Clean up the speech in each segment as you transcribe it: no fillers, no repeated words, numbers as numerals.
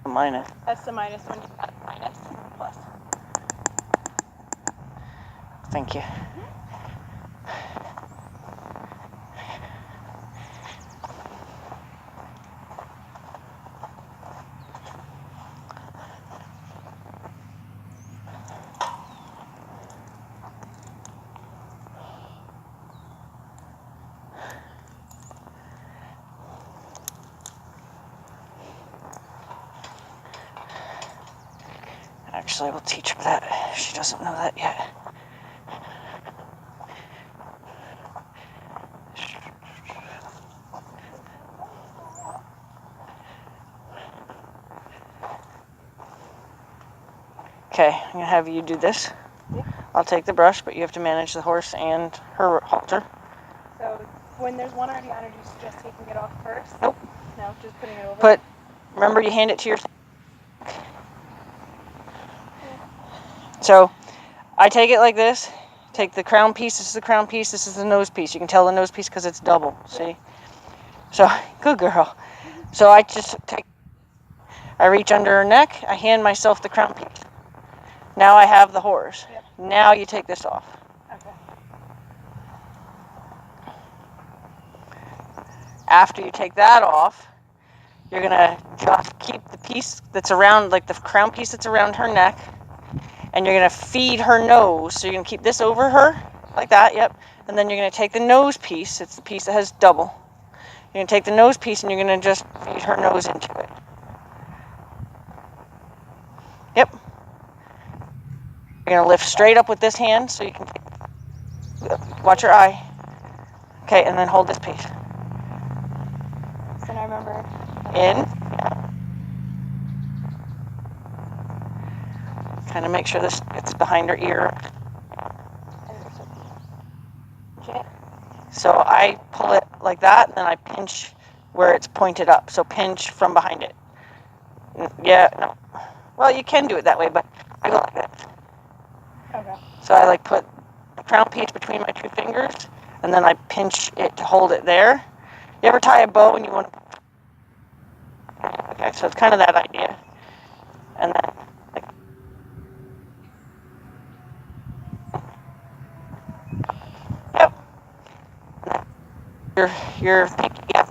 Minus. That's the minus when you add minus plus. Thank you. Actually, I will teach her that. She doesn't know that yet. Okay, I'm going to have you do this. Yeah. I'll take the brush, but you have to manage the horse and her halter. So when there's one already on it, do you suggest taking it off first? Nope. No, just putting it over? Remember, you hand it to your... So, I take it like this. Take the crown piece, this is the crown piece, this is the nose piece. You can tell the nose piece because it's double, see? So, good girl. So I just I reach under her neck, I hand myself the crown piece. Now I have the horse. Yep. Now you take this off. Okay. After you take that off, you're gonna just keep the piece that's around, like the crown piece that's around her neck, and you're gonna feed her nose. So you're gonna keep this over her, like that, yep. And then you're gonna take the nose piece, it's the piece that has double. You're gonna take the nose piece and you're gonna just feed her nose into it. Yep. You're gonna lift straight up with this hand so you can watch your eye. Okay, and then hold this piece. So now remember. In. Kind of make sure this gets behind her ear. So I pull it like that, and then I pinch where it's pointed up. So pinch from behind it. Yeah, no. Well, you can do it that way, but I go like that. Okay. So I like put the crown piece between my two fingers, and then I pinch it to hold it there. You ever tie a bow and you want to... Okay, so it's kind of that idea. And then, like... Yep. Your pinky, yep.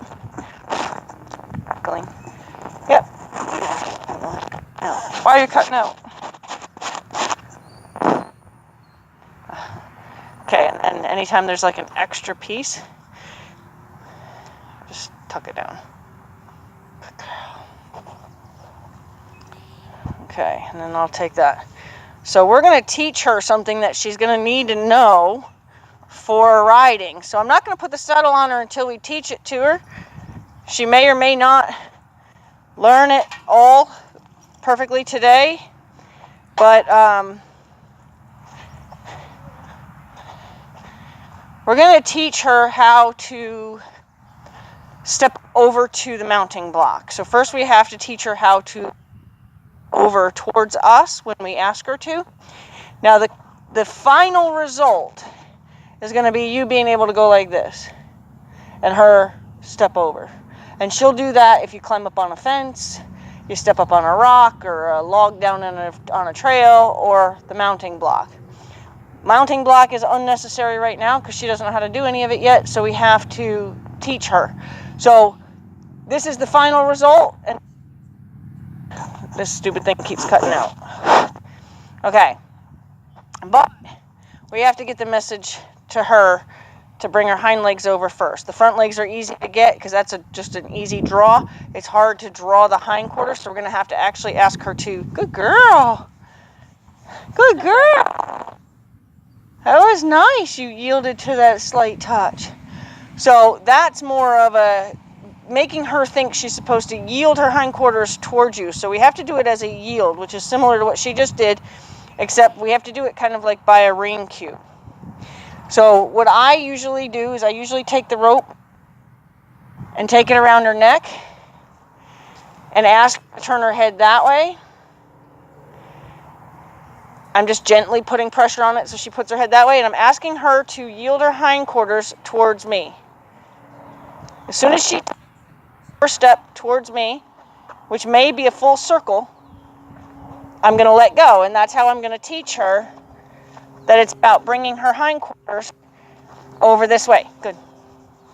Yep. Now, why are you cutting out? Okay, and then anytime there's like an extra piece, just tuck it down. Okay, and then I'll take that. So we're going to teach her something that she's going to need to know for riding. So I'm not going to put the saddle on her until we teach it to her. She may or may not learn it all perfectly today, but we're going to teach her how to step over to the mounting block. So first we have to teach her how to over towards us when we ask her to. Now the final result is going to be you being able to go like this and her step over. And she'll do that if you climb up on a fence, you step up on a rock or a log down on a trail, or the mounting block. Mounting block is unnecessary right now because she doesn't know how to do any of it yet, so we have to teach her. So this is the final result, and this stupid thing keeps cutting out. Okay, but we have to get the message to her to bring her hind legs over first. The front legs are easy to get because that's just an easy draw. It's hard to draw the hindquarters, so we're going to have to actually ask her to. Good girl. Good girl. That was nice. You yielded to that slight touch. So that's more of a making her think she's supposed to yield her hindquarters towards you. So we have to do it as a yield, which is similar to what she just did, except we have to do it kind of like by a ring cue. So what I usually do is I usually take the rope and take it around her neck and ask her to turn her head that way. I'm just gently putting pressure on it so she puts her head that way, and I'm asking her to yield her hindquarters towards me. As soon as she takes her step towards me, which may be a full circle, I'm going to let go. And that's how I'm going to teach her that it's about bringing her hindquarters over this way. Good.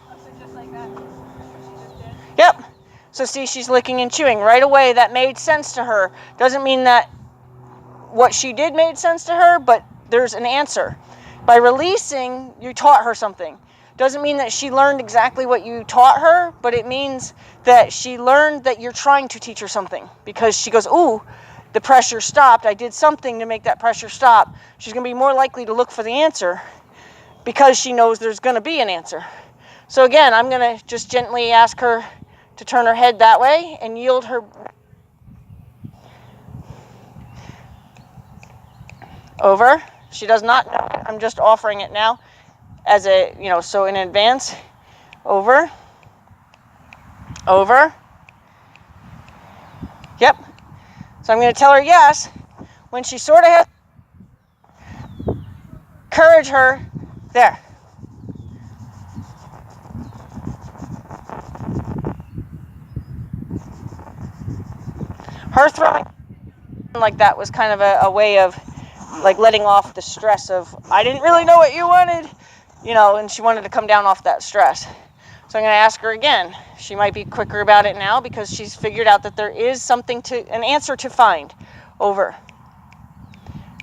Oh, so just like that. She just did. Yep. So see, she's licking and chewing. Right away, that made sense to her. Doesn't mean that what she did made sense to her, but there's an answer. By releasing, you taught her something. Doesn't mean that she learned exactly what you taught her, but it means that she learned that you're trying to teach her something. Because she goes, ooh, the pressure stopped. I did something to make that pressure stop. She's going to be more likely to look for the answer because she knows there's going to be an answer. So again, I'm going to just gently ask her to turn her head that way and yield her over. She does not know it. I'm just offering it now as a, so in advance. Over. Over. Yep. So I'm going to tell her yes. When she sort of has, encourage her there. Her throwing like that was kind of a way of like letting off the stress of, I didn't really know what you wanted, and she wanted to come down off that stress. So I'm going to ask her again. She might be quicker about it now because she's figured out that there is an answer to find. Over.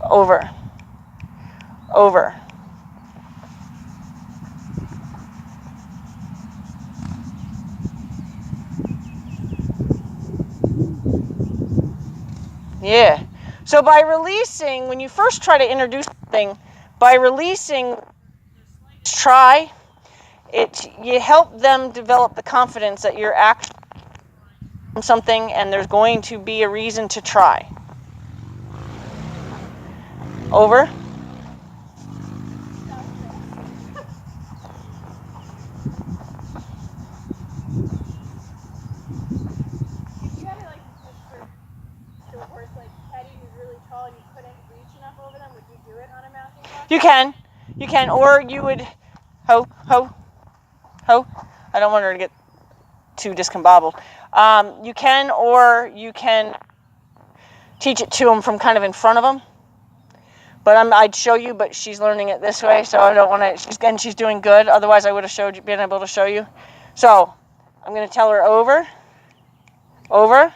Over. Over. Yeah. So by releasing, when you first try to introduce something, by releasing, try, you help them develop the confidence that you're actually doing something and there's going to be a reason to try. Over. If you had to like for a horse like Teddy who's really tall and you couldn't reach enough over them, would you do it on a mounting block? You can, or you would, ho. I don't want her to get too discombobbled. You can, or you can teach it to them from kind of in front of them. But I'd show you, but she's learning it this way, so I don't want to. She's doing good. Otherwise, I would have been able to show you. So I'm going to tell her over, over,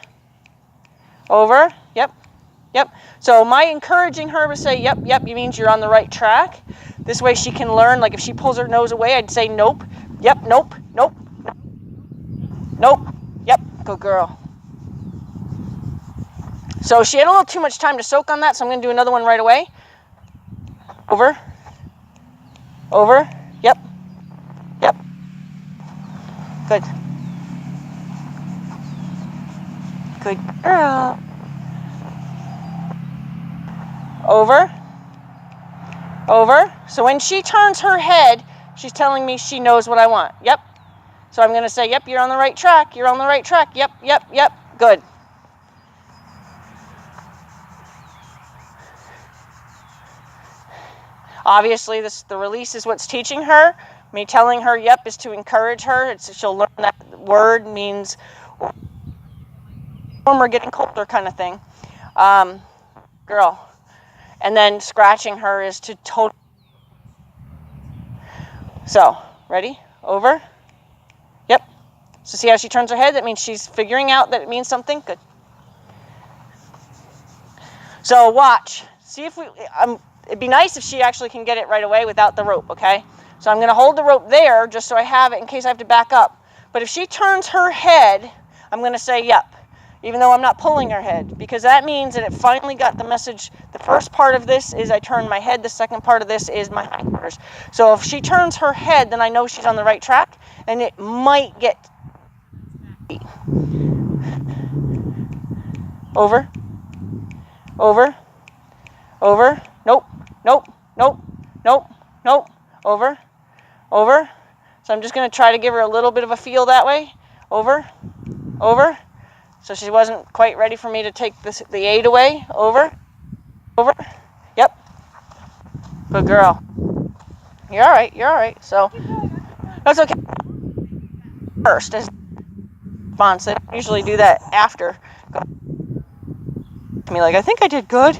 over. Yep. So my encouraging her to say yep, means you're on the right track. This way she can learn. Like if she pulls her nose away, I'd say nope. Yep, nope. Yep, good girl. So she had a little too much time to soak on that, so I'm going to do another one right away. Over. Yep. Good. Good girl. Over. So when she turns her head, she's telling me she knows what I want. Yep. So I'm going to say, yep, you're on the right track. Yep. Good. Obviously, the release is what's teaching her. Me telling her, yep, is to encourage her. She'll learn that word means warmer, getting colder kind of thing. Girl. And then scratching her is to totally. So, ready? Over. Yep. So see how she turns her head? That means she's figuring out that it means something. Good. So watch. See if it'd be nice if she actually can get it right away without the rope, okay? So I'm going to hold the rope there just so I have it in case I have to back up. But if she turns her head, I'm going to say yep, even though I'm not pulling her head, because that means that it finally got the message. The first part of this is I turn my head. The second part of this is my hindquarters. So if she turns her head, then I know she's on the right track, and it might get over. Nope. Over. So I'm just going to try to give her a little bit of a feel that way. Over. So she wasn't quite ready for me to take the aid away. Over. Yep. Good girl. You're all right. So that's okay. First is response. They usually do that after. Me like, I think I did good.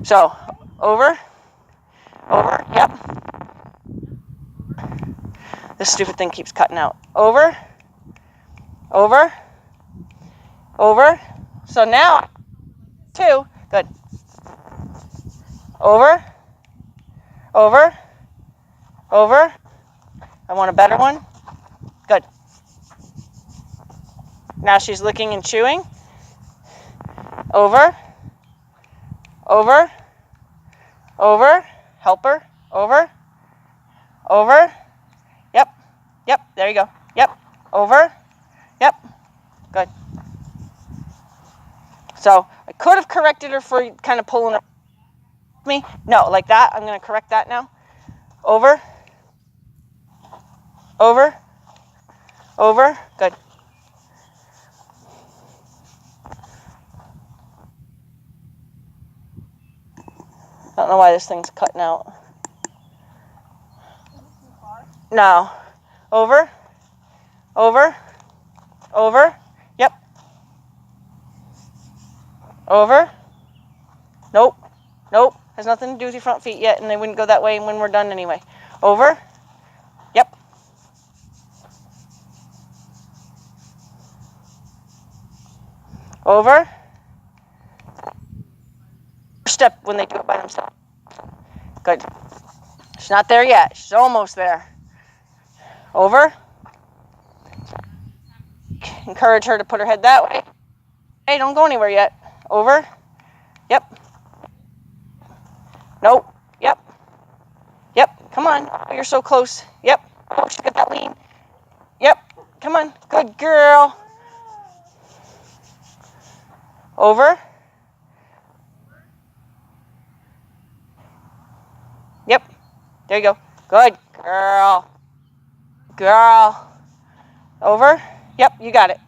So, over, yep. This stupid thing keeps cutting out. Over. So now, 2, good. Over. I want a better one. Good. Now she's licking and chewing. Over. Help her. Over. Yep. There you go. Yep. Over. Yep. Good. So I could have corrected her for kind of pulling me. No, like that. I'm going to correct that now. Over. Good. I don't know why this thing's cutting out. No. Over. Yep. Over. Nope. Has nothing to do with your front feet yet, and they wouldn't go that way when we're done anyway. Over. Yep. Over. Step when they do it by themselves. Good. She's not there yet. She's almost there. Over. Encourage her to put her head that way. Hey, don't go anywhere yet. Over. Yep. Nope. Yep. Come on. Oh, you're so close. Yep. Oh, she got that lean. Yep. Come on. Good girl. Over. Yep. There you go. Good girl. Over. Yep. You got it.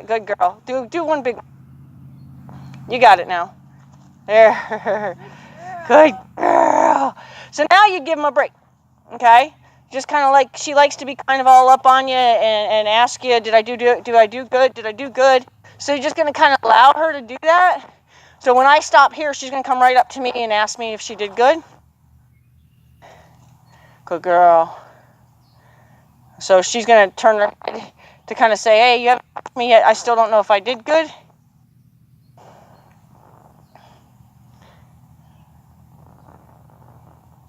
Good girl. Do one big. You got it now. There. Good girl. So now you give them a break. Okay? Just kind of like she likes to be kind of all up on you and ask you, do I do good? Did I do good? So you're just going to kind of allow her to do that. So when I stop here, she's going to come right up to me and ask me if she did good. Good girl. So she's going to turn her head to kind of say, hey, you haven't asked me yet. I still don't know if I did good.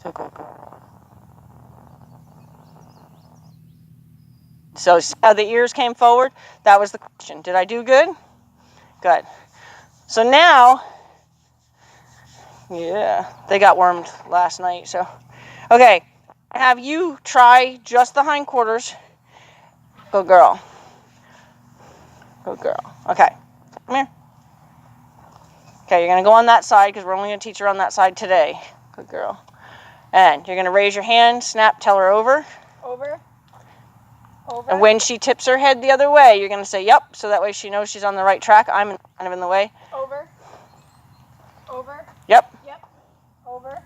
So good girl. So the ears came forward. That was the question. Did I do good? Good. So now, yeah, they got wormed last night. So, okay, have you try just the hindquarters. Good girl. Okay, come here. Okay, you're going to go on that side because we're only going to teach her on that side today. Good girl. And you're going to raise your hand, snap, tell her over. Over. And when she tips her head the other way, you're going to say, yep, so that way she knows she's on the right track. I'm kind of in the way. Over. Yep. Over.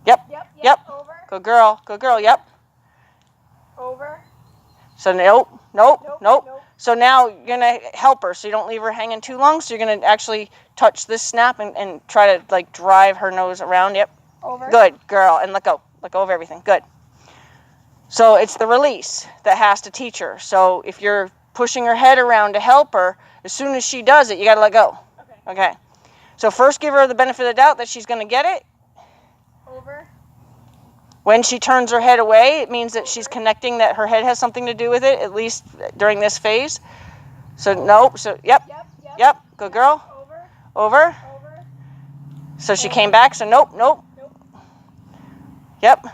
Yep. Over. Good girl, yep. Over. So nope. So now you're going to help her so you don't leave her hanging too long. So you're going to actually touch this snap and try to like drive her nose around. Yep. Over. Good girl. And let go of everything. Good. So it's the release that has to teach her. So if you're pushing her head around to help her, as soon as she does it, you got to let go. Okay. So first give her the benefit of the doubt that she's going to get it. Over. When she turns her head away, it means that she's connecting that her head has something to do with it, at least during this phase. So nope. So yep. Good girl. Over. So she came back. So nope. Yep.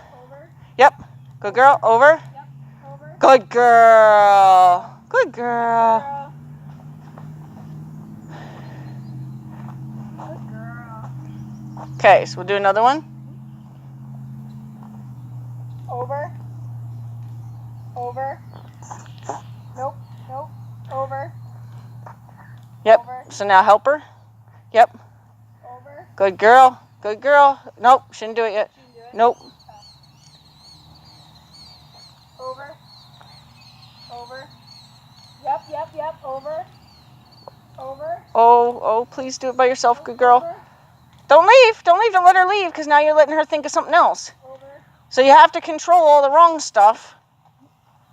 Good girl. Over. Good girl. Okay, so we'll do another one. Over. Nope. Over. Yep. So now help her. Yep. Over. Good girl. Nope, shouldn't do it yet. Nope. Over. Over. Yep. Over. Over. Oh, please do it by yourself, good girl. Over. Don't leave. Don't let her leave, because now you're letting her think of something else. Over. So you have to control all the wrong stuff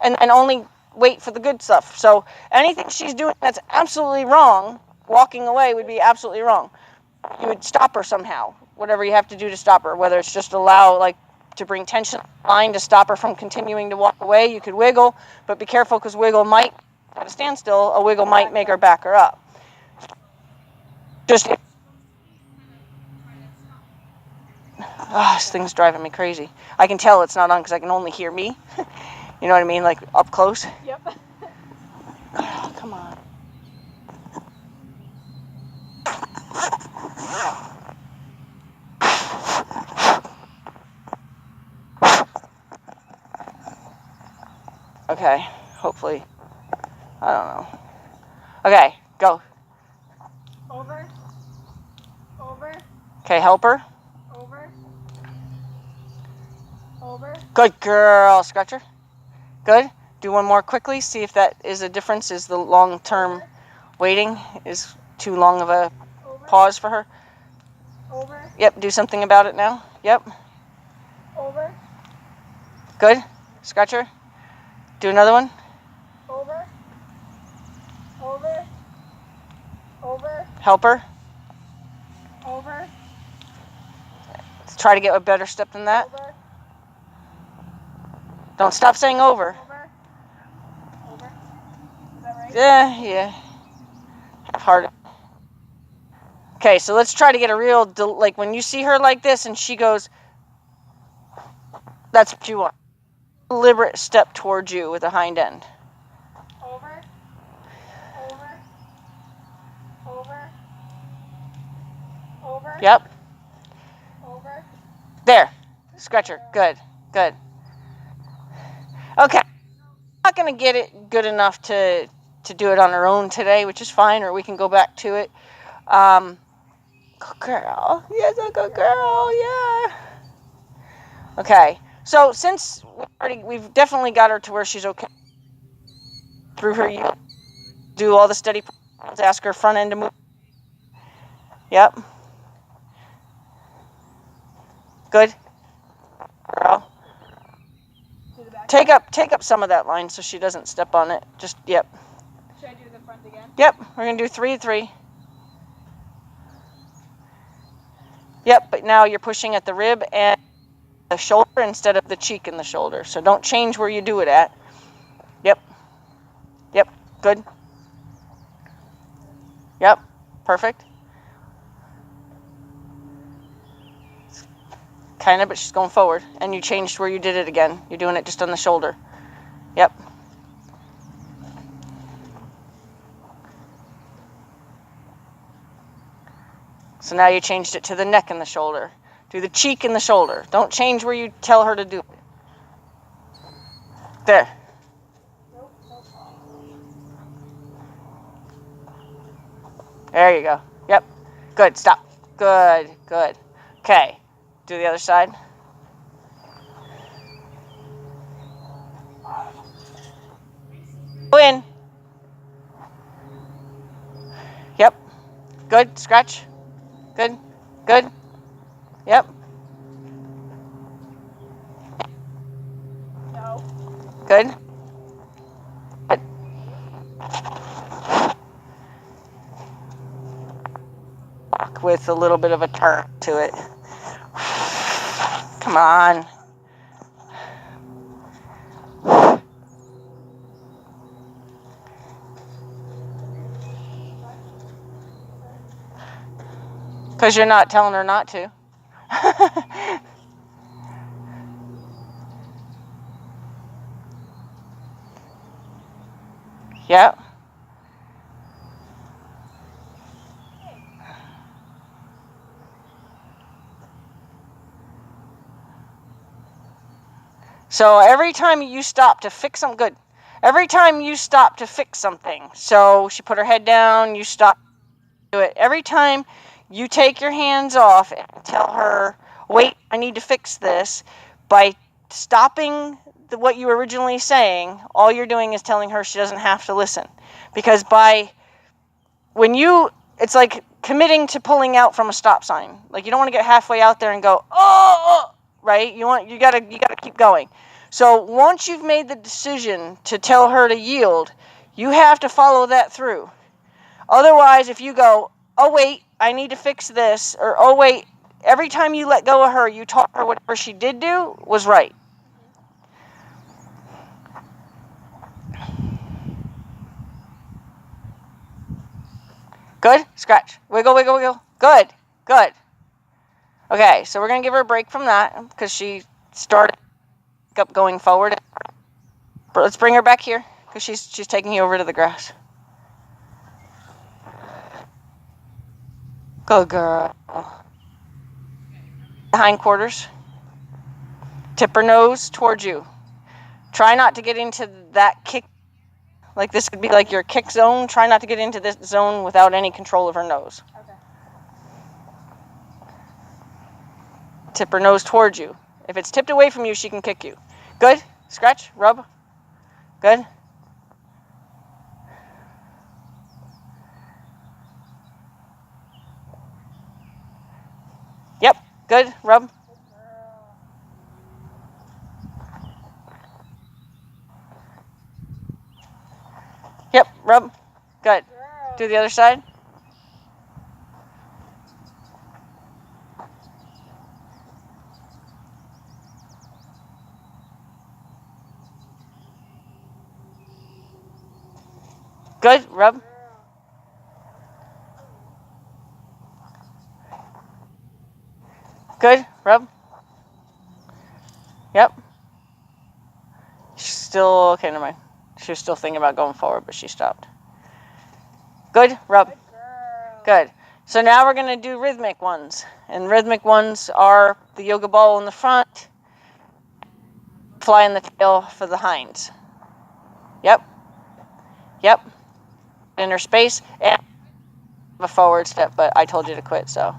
and only wait for the good stuff. So anything she's doing that's absolutely wrong, walking away would be absolutely wrong. You would stop her somehow, whatever you have to do to stop her, whether it's just allow, like, to bring tension to the line to stop her from continuing to walk away. You could wiggle, but be careful, because wiggle might, at a standstill, a wiggle might make her back her up. Just, this thing's driving me crazy. I can tell it's not on because I can only hear me. You know what I mean? Like, up close. Yep. Oh, come on. Okay, hopefully. I don't know. Okay, go. Over. Over. Okay, help her. Over. Over. Good girl. Scratch her. Good. Do one more quickly. See if that is a difference. Is the long-term waiting is too long of a Over. pause for her? Over. Yep, do something about it now. Yep. Over. Good. Scratch her. Do another one. Over. Over. Over. Help her. Over. Let's try to get a better step than that. Over. Don't stop saying over. Over. Over. Is that right? Yeah. Half hard. Okay, so let's try to get a real, like, when you see her like this and she goes, that's what you want. Deliberate step towards you with a hind end. Over. Over. Over. Over. Yep. Over. There. Scratch her. Good. Okay. I'm not going to get it good enough to do it on her own today, which is fine, or we can go back to it. Good girl. Yes, a good girl. Yeah. Okay. So since we've definitely got her to where she's okay. Through her, you do all the steady. Ask her front end to move. Yep. Good. Girl. Take up some of that line so she doesn't step on it. Just, yep. Should I do the front again? Yep, we're going to do 3-3. Yep, but now you're pushing at the rib and the shoulder instead of the cheek and the shoulder. So don't change where you do it at. Yep, good. Yep, perfect. Kind of, but she's going forward. And you changed where you did it again. You're doing it just on the shoulder. Yep. So now you changed it to the neck and the shoulder. Do the cheek and the shoulder. Don't change where you tell her to do it. There. There you go. Yep. Good. Stop. Good. Okay. Do the other side. Go in. Yep. Good. Scratch. Good. Yep. No. Good. With a little bit of a turn to it. Come on. Because you're not telling her not to. Yep. So every time you stop to fix something, good. Every time you stop to fix something, so she put her head down, you stop, do it. Every time you take your hands off and tell her, wait, I need to fix this, by stopping what you were originally saying, all you're doing is telling her she doesn't have to listen. Because it's like committing to pulling out from a stop sign. Like, you don't want to get halfway out there and go, oh, right? You gotta keep going. So once you've made the decision to tell her to yield, you have to follow that through. Otherwise, if you go, oh wait, I need to fix this, or oh wait, every time you let go of her, you taught her whatever she did do was right. Good? Scratch. Wiggle, wiggle, wiggle. Good. Good. Okay, so we're going to give her a break from that because she started up going forward. But let's bring her back here because she's taking you over to the grass. Good girl. Hindquarters. Tip her nose towards you. Try not to get into that kick. Like, this would be like your kick zone. Try not to get into this zone without any control of her nose. Okay. Tip her nose towards you. If it's tipped away from you, she can kick you. Good. Scratch. Rub. Good. Yep. Good. Rub. Yep. Rub. Good. Do the other side. Good. Rub. Good. Rub. Yep. She's still... Okay, never mind. She was still thinking about going forward, but she stopped. Good. Rub. Good. So now we're going to do rhythmic ones. And rhythmic ones are the yoga ball in the front, fly in the tail for the hinds. Yep. Yep. Inner space and a forward step, but I told you to quit, so.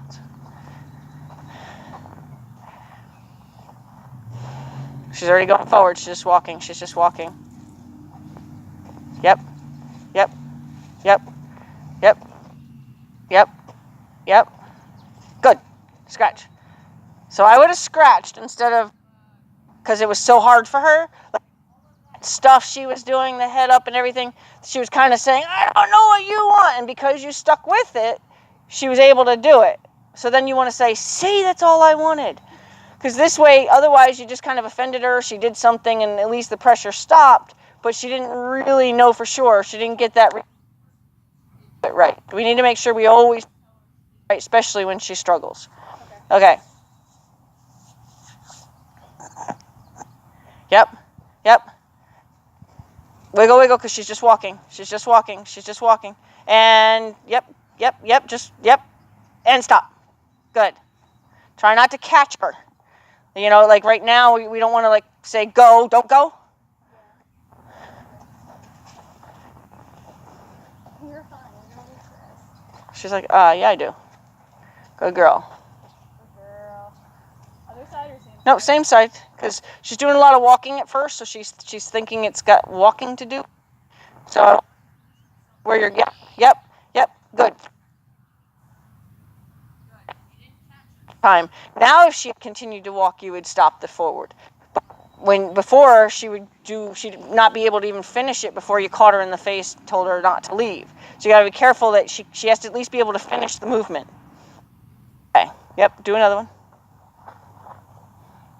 She's already going forward. She's just walking. She's just walking. Yep. Yep. Yep. Yep. Yep. Yep. Good. Scratch. So I would have scratched instead of, because it was so hard for her. Like, stuff she was doing, the head up and everything, she was kind of saying, I don't know what you want. And because you stuck with it, she was able to do it. So then you want to say, see, that's all I wanted. Because this way, otherwise you just kind of offended her. She did something and at least the pressure stopped, but she didn't really know for sure. She didn't get that right. We need to make sure we always right, especially when she struggles. Okay. Yep. Yep. Wiggle, wiggle, because she's just walking. She's just walking. She's just walking. And yep, yep, yep, just, yep. And stop. Good. Try not to catch her. You know, like right now, we don't want to like say, go, don't go. You're fine. You don't need this. She's like, yeah, I do. Good girl. Good girl. Other side or same side? No, same side, because she's doing a lot of walking at first, so she's thinking it's got walking to do. So, where you're, yep, good. Time. Now, if she continued to walk, you would stop the forward. Before she'd not be able to even finish it before you caught her in the face, told her not to leave. So you got to be careful that she has to at least be able to finish the movement. Okay. Yep. Do another one.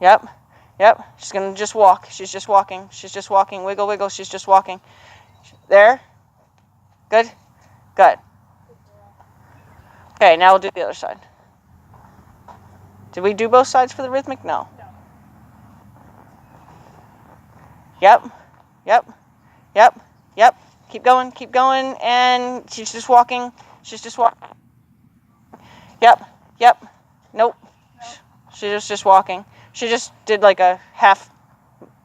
Yep. She's gonna just walk. She's just walking. She's just walking. Wiggle, wiggle. She's just walking. There. Good. Okay. Now we'll do the other side. Did we do both sides for the rhythmic? No. Yep. Keep going. And she's just walking. Yep. Nope. She's just walking. She just did like a half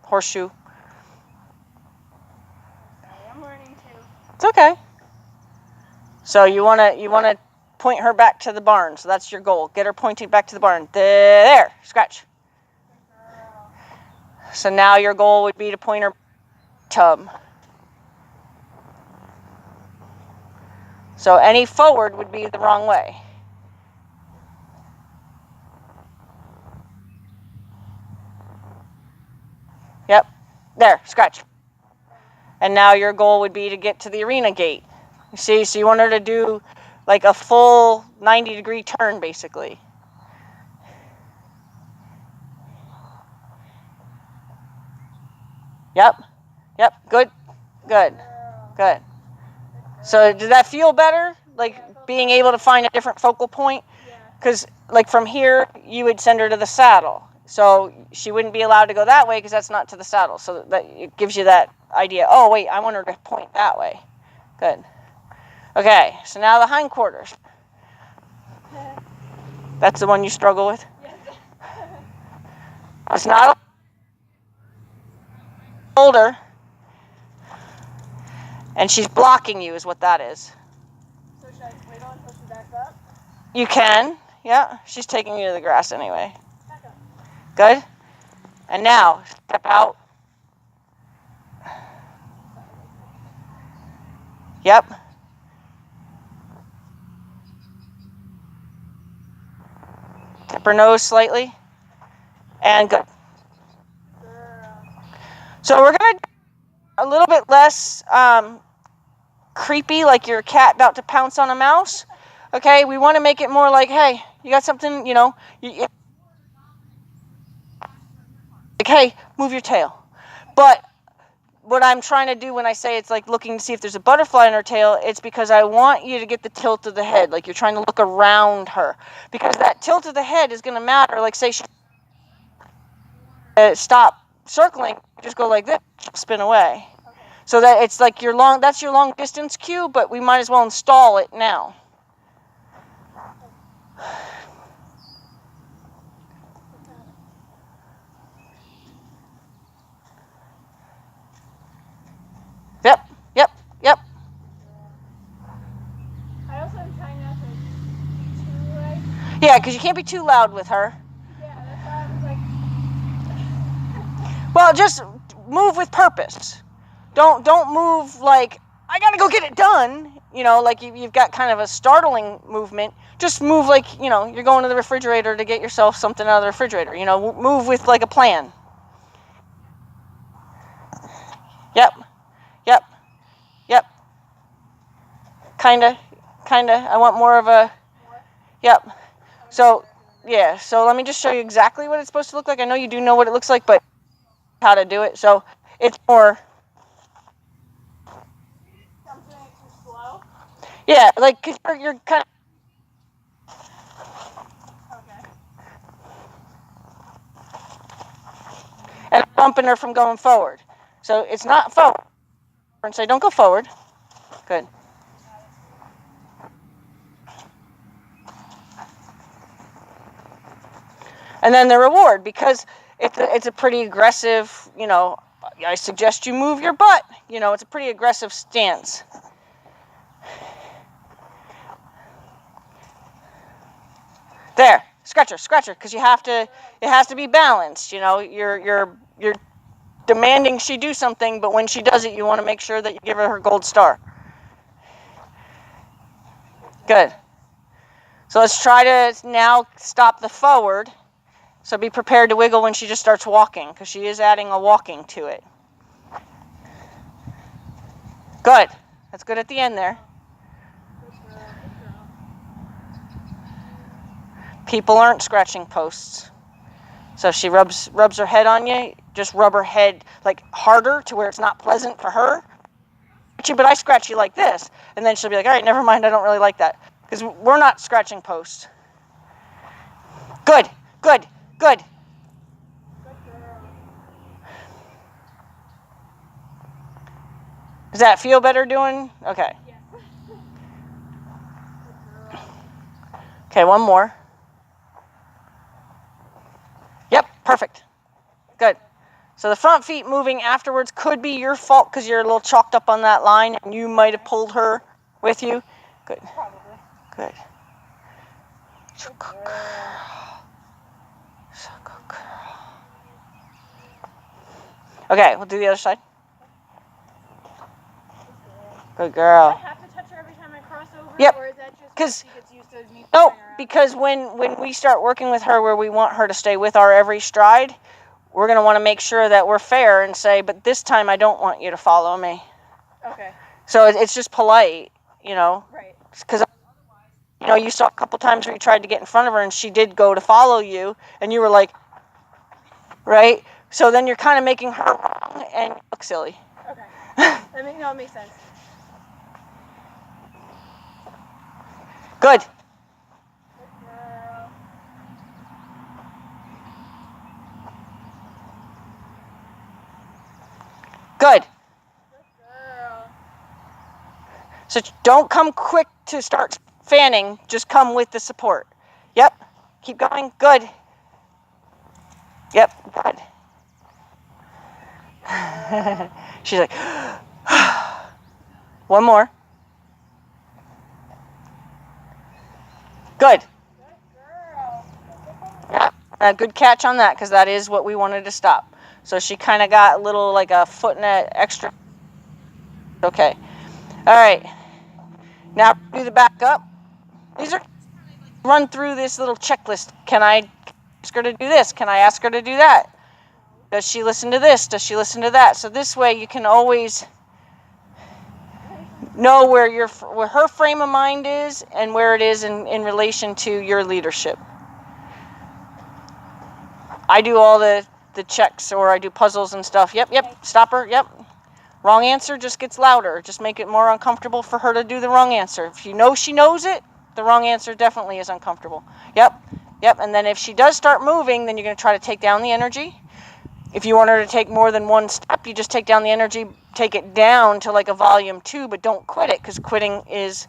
horseshoe. I'm learning too. It's okay. So you wanna point her back to the barn. So that's your goal. Get her pointing back to the barn. There. Scratch. So now your goal would be to point her tub. So any forward would be the wrong way. Yep. There, scratch. And now your goal would be to get to the arena gate. You see, so you want her to do like a full 90-degree turn, basically. Yep. Yep. Good. Good. Good. So did that feel better? Like being able to find a different focal point? Because like from here, you would send her to the saddle. So she wouldn't be allowed to go that way because that's not to the saddle. So that it gives you that idea. Oh, wait, I want her to point that way. Good. Okay, so now the hindquarters. That's the one you struggle with? It's not older. And she's blocking you is what that is. So should I wiggle until she backs up? You can. Yeah, she's taking you to the grass anyway. Back up. Good. And now, step out. Yep. Tip her nose slightly. And good. So we're going to do a little bit less creepy, like your cat about to pounce on a mouse. Okay, we want to make it more like, hey, you got something, you know, like, hey, move your tail. But what I'm trying to do when I say it's like looking to see if there's a butterfly in her tail, it's because I want you to get the tilt of the head, like you're trying to look around her. Because that tilt of the head is going to matter. Like say she stop circling, just go like this, spin away. Okay. So that it's like that's your long distance cue, but we might as well install it now. Yep, yep, yep. I also am trying not to be too like. Yeah, because you can't be too loud with her. Yeah, that's why I was like. Well, just move with purpose. Don't move like I gotta go get it done. You know, like you've got kind of a startling movement. Just move like, you know, you're going to the refrigerator to get yourself something out of the refrigerator. You know, move with like a plan. Yep. Yep. Yep. Kinda. I want more of a... Yep. So, yeah. So let me just show you exactly what it's supposed to look like. I know you do know what it looks like, but how to do it. So it's more... I'm doing it too slow. Yeah, like, cause you're kind of... Okay. And bumping her from going forward. So it's not forward. And say, don't go forward. Good. And then the reward, because it's a pretty aggressive, you know, I suggest you move your butt. You know, it's a pretty aggressive stance. There, scratch her, because it has to be balanced. You know, you're demanding she do something, but when she does it, you want to make sure that you give her gold star. Good. So let's try to now stop the forward. So be prepared to wiggle when she just starts walking, because she is adding a walking to it. Good. That's good at the end there. People aren't scratching posts. So if she rubs her head on you, just rub her head like harder to where it's not pleasant for her. But I scratch you like this. And then she'll be like, all right, never mind, I don't really like that. Because we're not scratching posts. Good. Does that feel better doing? Okay. Yeah. Okay, one more. Yep, perfect. Good. So the front feet moving afterwards could be your fault because you're a little chalked up on that line and you might have pulled her with you. Good. Probably. Good. Okay, we'll do the other side. Good Do girl. I have to touch her every time I cross over? Yep. Or is that just 'Cause- when she gets used to me No, pushing her out? because when we start working with her where we want her to stay with our every stride, we're going to want to make sure that we're fair and say, but this time I don't want you to follow me. Okay. So it's just polite, you know, Right. because, you know, you saw a couple times where you tried to get in front of her and she did go to follow you and you were like, right? So then you're kind of making her wrong and you look silly. Okay. I mean, no, it makes sense. Good. Good girl. Good. Good girl. So don't come quick to start fanning. Just come with the support. Yep. Keep going. Good. Yep. Good. She's like, one more. Good. Good girl. Yeah. Good catch on that because that is what we wanted to stop. So she kind of got a little like a foot and an extra. Okay. All right. Now do the back up. These are run through this little checklist. Can I ask her to do this? Can I ask her to do that? Does she listen to this? Does she listen to that? So this way you can always know where her frame of mind is and where it is in relation to your leadership. I do all the checks or I do puzzles and stuff. Yep. Stop her. Yep. Wrong answer just gets louder. Just make it more uncomfortable for her to do the wrong answer. If you know she knows it, the wrong answer definitely is uncomfortable. Yep. And then if she does start moving, then you're going to try to take down the energy. If you want her to take more than one step, you just take down the energy, take it down to like a volume 2, but don't quit it because quitting is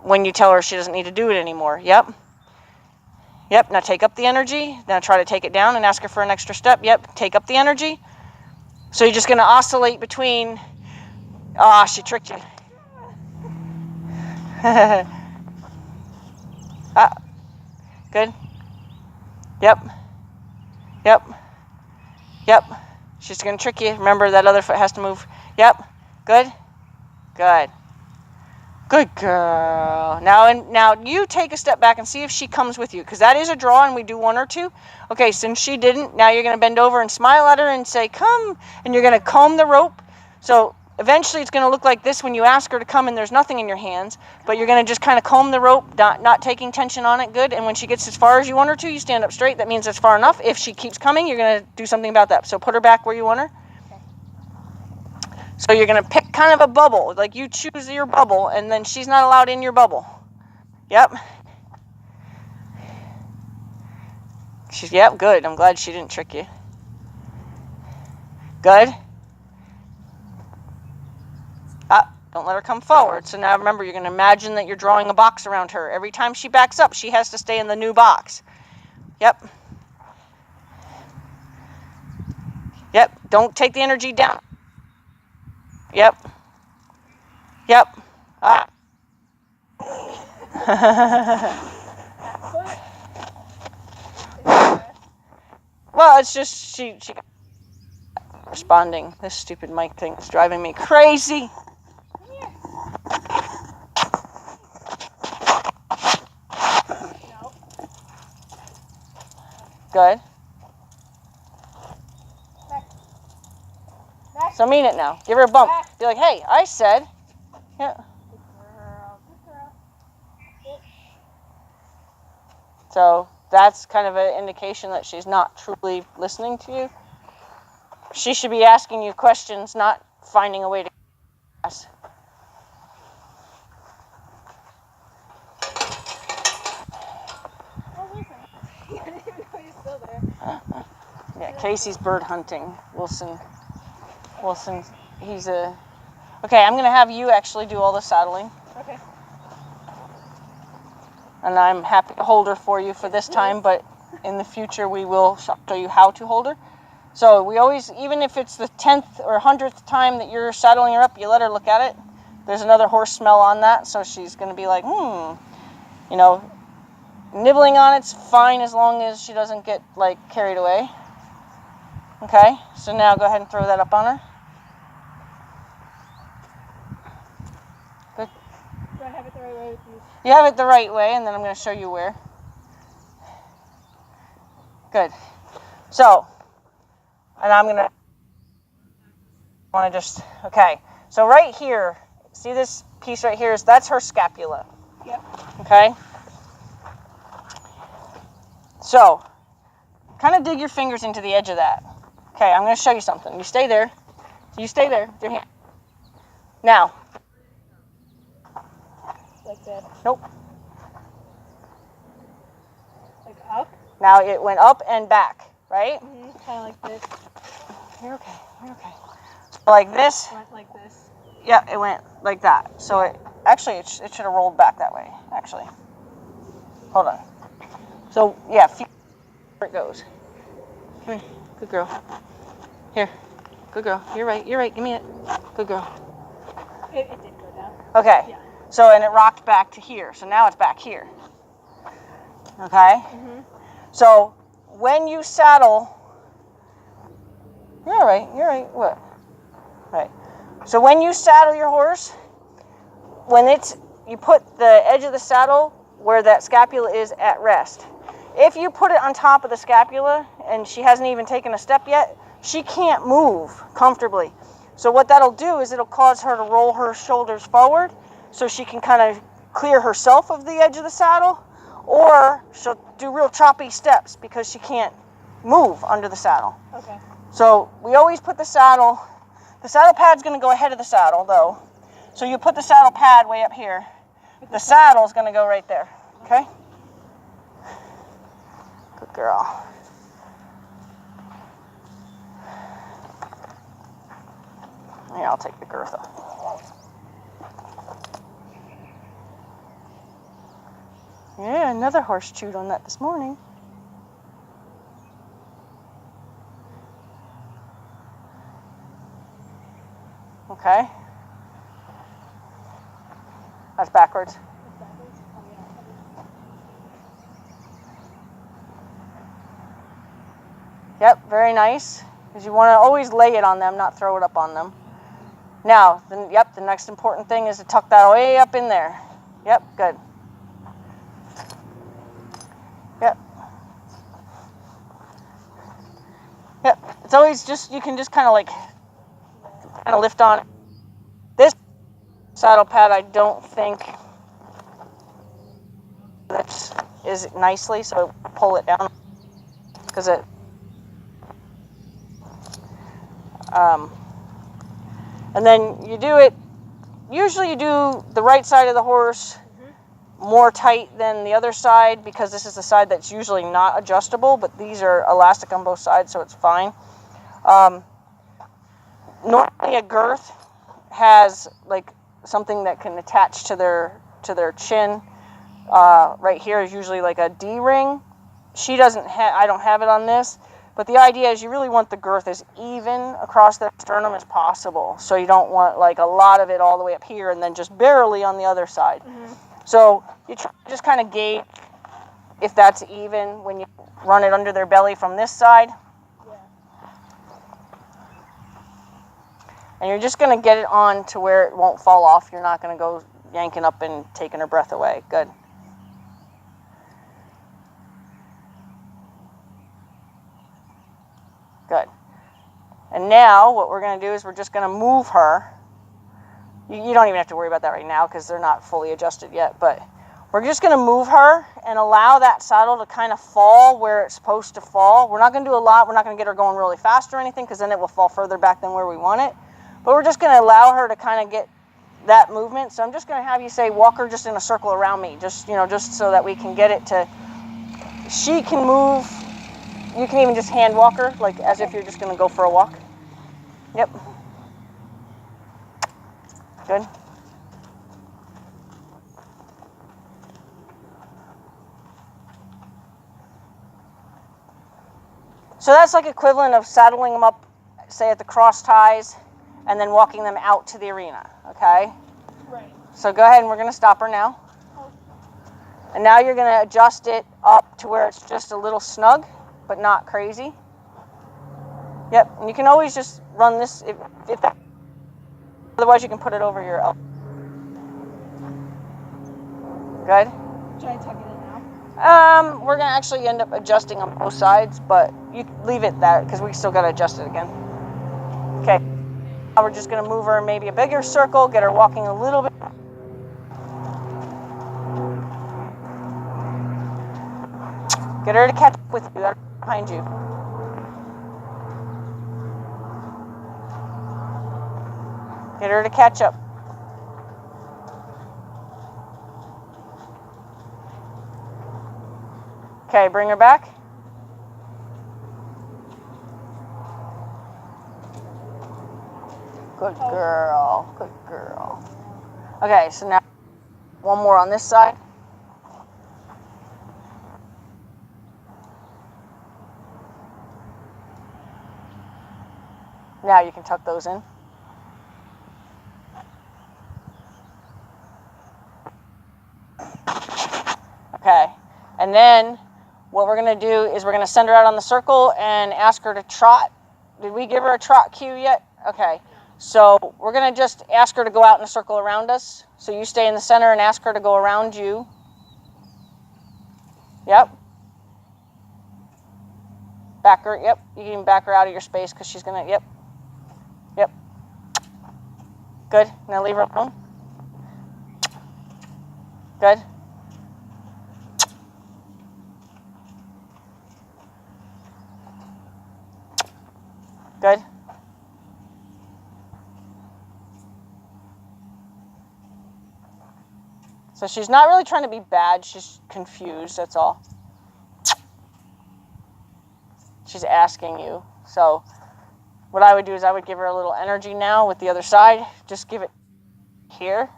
when you tell her she doesn't need to do it anymore. Yep. Now take up the energy. Now try to take it down and ask her for an extra step. Yep. Take up the energy. So you're just going to oscillate between, she tricked you. Good. Yep. She's going to trick you. Remember, that other foot has to move. Yep. Good. Good girl. Now you take a step back and see if she comes with you, because that is a draw and we do 1 or 2. Okay, since she didn't, now you're going to bend over and smile at her and say, come, and you're going to comb the rope. So eventually it's going to look like this when you ask her to come and there's nothing in your hands, but you're going to just kind of comb the rope, not taking tension on it. Good. And when she gets as far as you want her to, you stand up straight. That means it's far enough. If she keeps coming, you're going to do something about that. So put her back where you want her. So you're going to pick kind of a bubble, like you choose your bubble, and then she's not allowed in your bubble. Yep. Yep, good. I'm glad she didn't trick you. Good. Don't let her come forward. So now remember, you're going to imagine that you're drawing a box around her. Every time she backs up, she has to stay in the new box. Yep. Don't take the energy down. Yep. Well, it's just she responding. This stupid mic thing is driving me crazy. No. Good. Back. So mean it now. Give her a bump. Back. Be like, hey, I said. Yeah. Good girl. So that's kind of an indication that she's not truly listening to you. She should be asking you questions, not finding a way to ask. Oh, Wilson. I didn't even know you're still there. Yeah, Casey's bird hunting. Wilson, he's a... Okay, I'm going to have you actually do all the saddling. Okay. And I'm happy to hold her for you for this time, but in the future we will show you how to hold her. So we always, even if it's the 10th or 100th time that you're saddling her up, you let her look at it. There's another horse smell on that, so she's going to be like, you know, nibbling on it's fine as long as she doesn't get, like, carried away. Okay, so now go ahead and throw that up on her. Good. Do I have it the right way with you? You have it the right way, and then I'm going to show you where. Good. So, and I'm going to want to just, okay. So right here, see this piece right here? That's her scapula. Yep. Okay. So, kind of dig your fingers into the edge of that. Okay, I'm going to show you something. You stay there. You stay there with your hand. Now. Like this. Nope. Like up? Now it went up and back, right? Mm-hmm. Kind of like this. You're okay. You're okay. So like this. Went like this. Yeah, it went like that. So it actually it should have rolled back that way. Actually, hold on. So yeah, where it goes. Come here, good girl. Here, good girl. You're right. You're right. Give me it. Good girl. It did go down. Okay. Yeah. So and it rocked back to here. So now it's back here. Okay. Mm-hmm. So when you saddle, you're all right. You're right. What? Right. So when you saddle your horse, you put the edge of the saddle where that scapula is at rest. If you put it on top of the scapula and she hasn't even taken a step yet, she can't move comfortably. So what that'll do is it'll cause her to roll her shoulders forward so she can kind of clear herself of the edge of the saddle, or she'll do real choppy steps because she can't move under the saddle. Okay. So we always put the saddle pad's going to go ahead of the saddle though. So you put the saddle pad way up here. The saddle's going to go right there. Okay? Good girl. Yeah, I'll take the girth off. Yeah, another horse chewed on that this morning. Okay. That's backwards. Yep, very nice. Because you want to always lay it on them, not throw it up on them. Now, the next important thing is to tuck that way up in there. Yep, good. Yep. Yep, it's always just, you can just kind of lift on. This saddle pad, I don't think that is nicely, so pull it down because it and then you do it, usually you do the right side of the horse more tight than the other side because this is the side that's usually not adjustable, but these are elastic on both sides, so it's fine. Normally a girth has like something that can attach to their chin. Right here is usually like a D-ring. I don't have it on this, but the idea is you really want the girth as even across the sternum as possible. So you don't want like a lot of it all the way up here and then just barely on the other side. Mm-hmm. So you try to just kind of gauge if that's even when you run it under their belly from this side. Yeah. And you're just going to get it on to where it won't fall off. You're not going to go yanking up and taking her breath away. Good. Good. And now what we're going to do is we're just going to move her. You don't even have to worry about that right now because they're not fully adjusted yet, but we're just going to move her and allow that saddle to kind of fall where it's supposed to fall. We're not going to do a lot. We're not going to get her going really fast or anything because then it will fall further back than where we want it. But we're just going to allow her to kind of get that movement. So I'm just going to have you say, walk her just in a circle around me, just so that we can get it to, she can move. You can even just hand walk her, like as if you're just going to go for a walk. Yep. Good. So that's like equivalent of saddling them up, say at the cross ties, and then walking them out to the arena, okay? Right. So go ahead and we're going to stop her now. Oh. And now you're going to adjust it up to where it's just a little snug, but not crazy. Yep, and you can always just run this if that. Otherwise, you can put it over your elbow. Good. Should I tuck it in now? We're gonna actually end up adjusting on both sides, but you leave it that because we still gotta adjust it again. Okay. Now we're just gonna move her maybe a bigger circle, get her walking a little bit. Get her to catch up with you. That's behind you. Get her to catch up. Okay, bring her back. Good girl. Good girl. Okay, so now one more on this side. Now you can tuck those in. Okay, and then what we're gonna do is we're gonna send her out on the circle and ask her to trot. Did we give her a trot cue yet? Okay, so we're gonna just ask her to go out in a circle around us. So you stay in the center and ask her to go around you. Yep. Back her, yep. You can back her out of your space because she's gonna, yep. Yep. Good, now leave her alone. Good. Good. So she's not really trying to be bad, she's confused, that's all. She's asking you. So what I would do is I would give her a little energy now with the other side. Just give it here.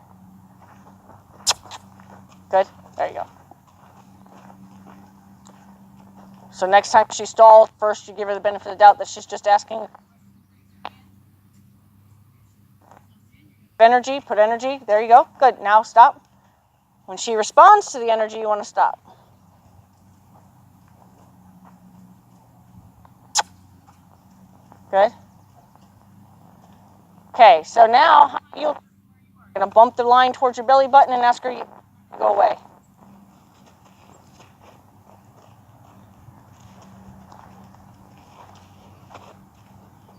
Good. There you go. So next time she stalls, first you give her the benefit of the doubt that she's just asking. Energy, put energy. There you go. Good. Now stop. When she responds to the energy, you want to stop. Good. Okay, so now you're going to bump the line towards your belly button and ask her to go away.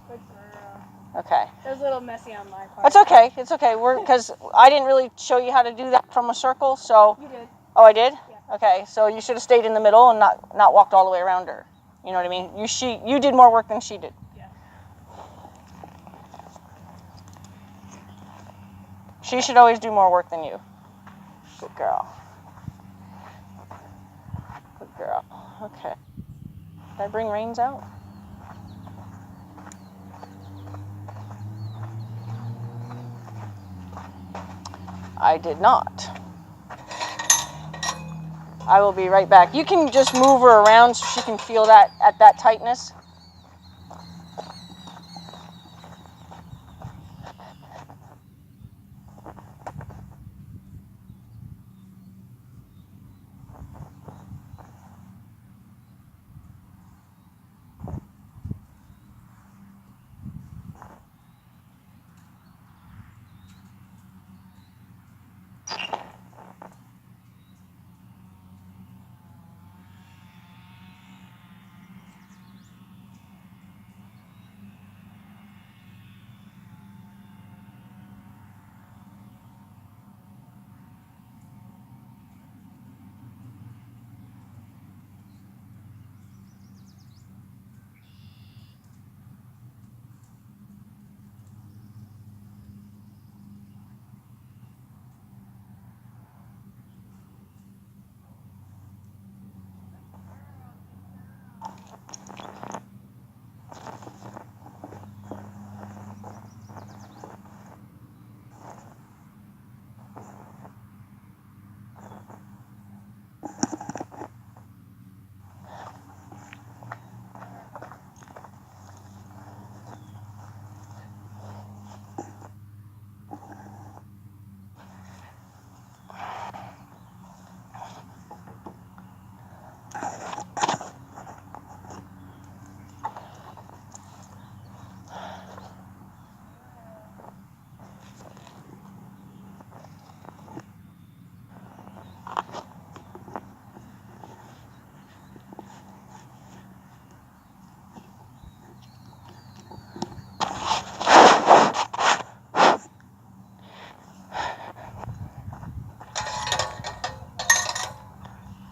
Good girl. Okay. It was a little messy on my part. That's okay. It's okay. Because I didn't really show you how to do that from a circle, so. You did. Oh, I did? Yeah. Okay, so you should have stayed in the middle and not walked all the way around her. You know what I mean? You did more work than she did. Yeah. She should always do more work than you. Good girl. Good girl. Okay. Did I bring reins out? I did not. I will be right back. You can just move her around so she can feel that at that tightness.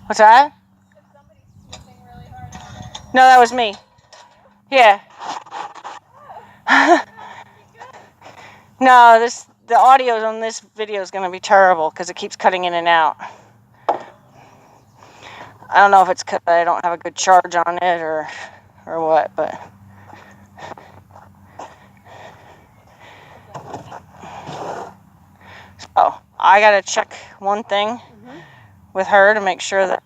What's that? If somebody's sniffing really hard out there. No, that was me. Yeah. No, the audio on this video is going to be terrible because it keeps cutting in and out. I don't know if it's because I don't have a good charge on it or what, but so I gotta check one thing with her to make sure that